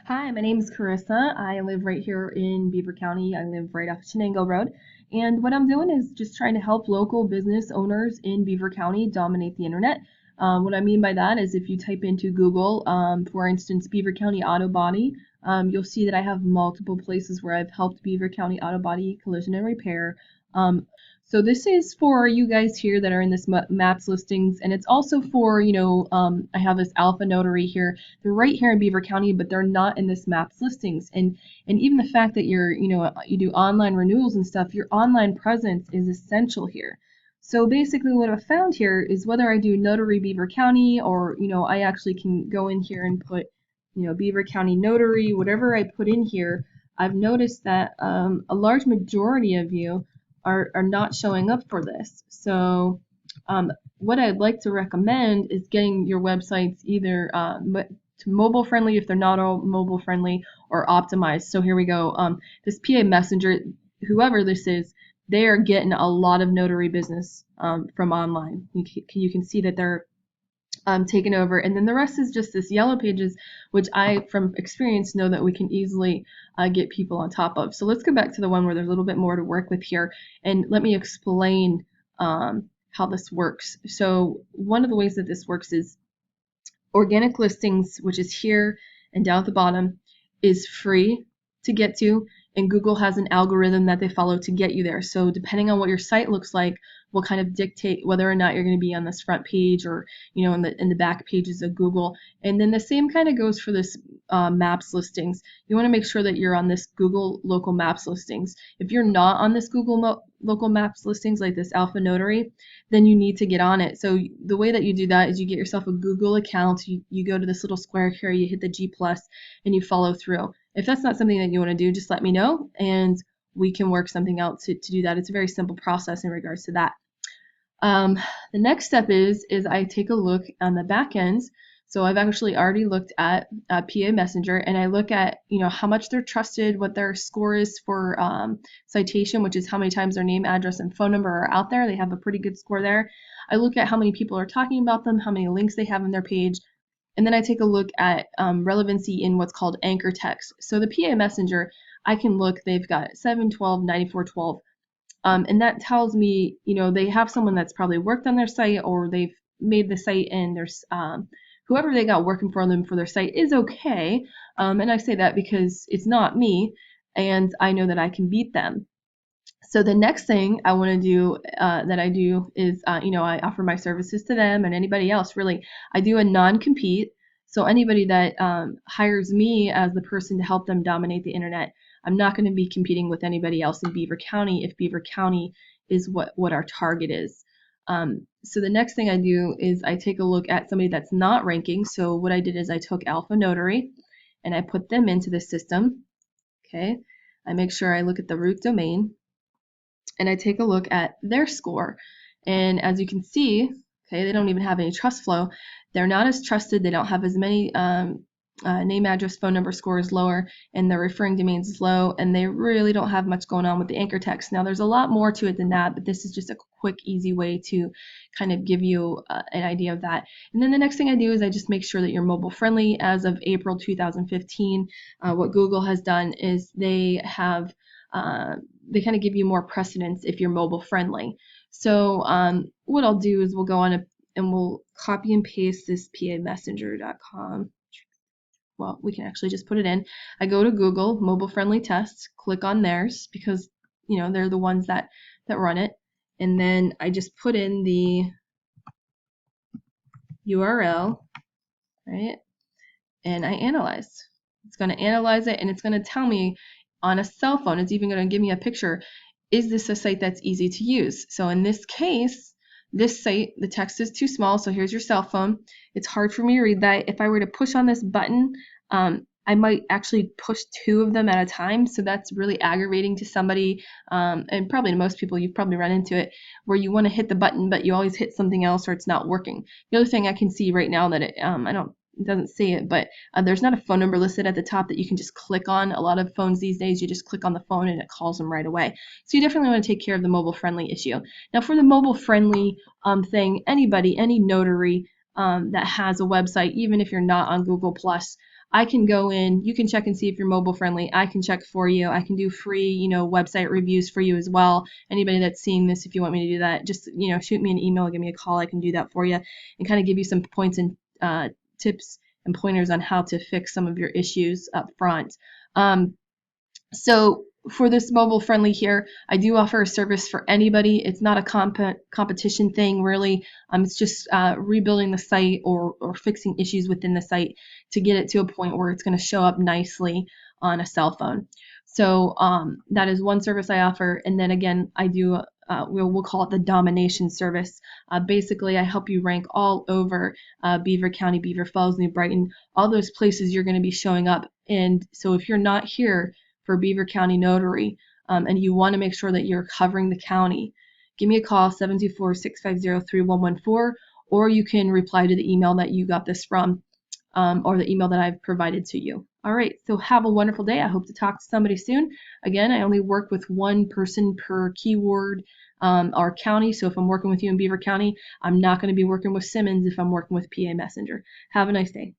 Hi, my name is Carissa. I live right here in Beaver County. I live right off Chenango Road. And what I'm doing is just trying to help local business owners in Beaver County dominate the internet. What I mean by that is if you type into Google, for instance, Beaver County Auto Body, you'll see that I have multiple places where I've helped Beaver County Auto Body collision and repair. Um, so this is for you guys here that are in this maps listings, and it's also for, I have this Alpha Notary here. They're right here in Beaver County, but they're not in this maps listings. And even the fact that you do online renewals and stuff, your online presence is essential here. So basically what I've found here is whether I do Notary Beaver County or, I actually can go in here and put, Beaver County Notary, whatever I put in here, I've noticed that a large majority of you are not showing up for this. So what I'd like to recommend is getting your websites either to mobile friendly if they're not all mobile friendly, or optimized. So here we go. This PA Messenger, whoever this is, they are getting a lot of notary business from online. You can see that they're taken over, and then the rest is just this yellow pages, which I from experience know that we can easily get people on top of. So let's go back to the one where there's a little bit more to work with here, and let me explain how this works. So one of the ways that this works is organic listings, which is here and down at the bottom, is free to get to, and Google has an algorithm that they follow to get you there. So depending on what your site looks like will kind of dictate whether or not you're going to be on this front page or in the back pages of Google. And then the same kind of goes for this maps listings. You want to make sure that you're on this Google local maps listings. If you're not on this Google local maps listings like this Alpha Notary, then you need to get on it. So the way that you do that is you get yourself a Google account, you go to this little square here, you hit the G+, and you follow through. If that's not something that you want to do, just let me know and we can work something out to do that. It's a very simple process in regards to that. The next step is I take a look on the back ends. So I've actually already looked at PA Messenger, and I look at how much they're trusted, what their score is for citation, which is how many times their name, address, and phone number are out there. They have a pretty good score there. I look at how many people are talking about them, how many links they have on their page, and then I take a look at relevancy in what's called anchor text. So the PA Messenger, I can look, they've got 712, 9412. And that tells me, they have someone that's probably worked on their site, or they've made the site, and there's whoever they got working for them for their site is okay. And I say that because it's not me, and I know that I can beat them. So the next thing I want to do that I do is, I offer my services to them and anybody else, really. I do a non-compete. So anybody that hires me as the person to help them dominate the internet, I'm not going to be competing with anybody else in Beaver County if Beaver County is what our target is. So the next thing I do is I take a look at somebody that's not ranking. So what I did is I took Alpha Notary and I put them into the system. Okay, I make sure I look at the root domain, and I take a look at their score. And as you can see, okay, they don't even have any trust flow. They're not as trusted. They don't have as many name, address, phone number scores lower, and their referring domains is low, and they really don't have much going on with the anchor text. Now, there's a lot more to it than that, but this is just a quick, easy way to kind of give you an idea of that. And then the next thing I do is I just make sure that you're mobile friendly. As of April 2015, what Google has done is they have they kind of give you more precedence if you're mobile friendly. So what I'll do is we'll go on and we'll copy and paste this pamessenger.com. Well, we can actually just put it in. I go to Google, mobile friendly tests, click on theirs because they're the ones that run it. And then I just put in the URL, right? And I analyze. It's going to analyze it, and it's going to tell me on a cell phone, it's even going to give me a picture, is this a site that's easy to use? So in this case, this site, the text is too small, so here's your cell phone. It's hard for me to read that. If I were to push on this button, I might actually push two of them at a time, so that's really aggravating to somebody, and probably to most people. You've probably run into it where you want to hit the button, but you always hit something else or it's not working. The other thing I can see right now that it doesn't say it, but there's not a phone number listed at the top that you can just click on. A lot of phones these days, you just click on the phone and it calls them right away. So you definitely want to take care of the mobile friendly issue. Now for the mobile friendly thing, anybody, any notary that has a website, even if you're not on Google Plus, I can go in, you can check and see if you're mobile friendly. I can check for you. I can do free, website reviews for you as well. Anybody that's seeing this, if you want me to do that, just, shoot me an email, give me a call. I can do that for you and kind of give you some points and tips and pointers on how to fix some of your issues up front. So for this mobile friendly here, I do offer a service for anybody. It's not a competition thing really. It's just rebuilding the site or fixing issues within the site to get it to a point where it's going to show up nicely on a cell phone. So that is one service I offer. And then again, I do we'll call it the domination service. Basically, I help you rank all over Beaver County, Beaver Falls, New Brighton, all those places you're going to be showing up. And so if you're not here for Beaver County Notary, and you want to make sure that you're covering the county, give me a call, 724-650-3114, or you can reply to the email that you got this from, or the email that I've provided to you. All right, so have a wonderful day. I hope to talk to somebody soon. Again, I only work with one person per keyword or county, so if I'm working with you in Beaver County, I'm not going to be working with Simmons if I'm working with PA Messenger. Have a nice day.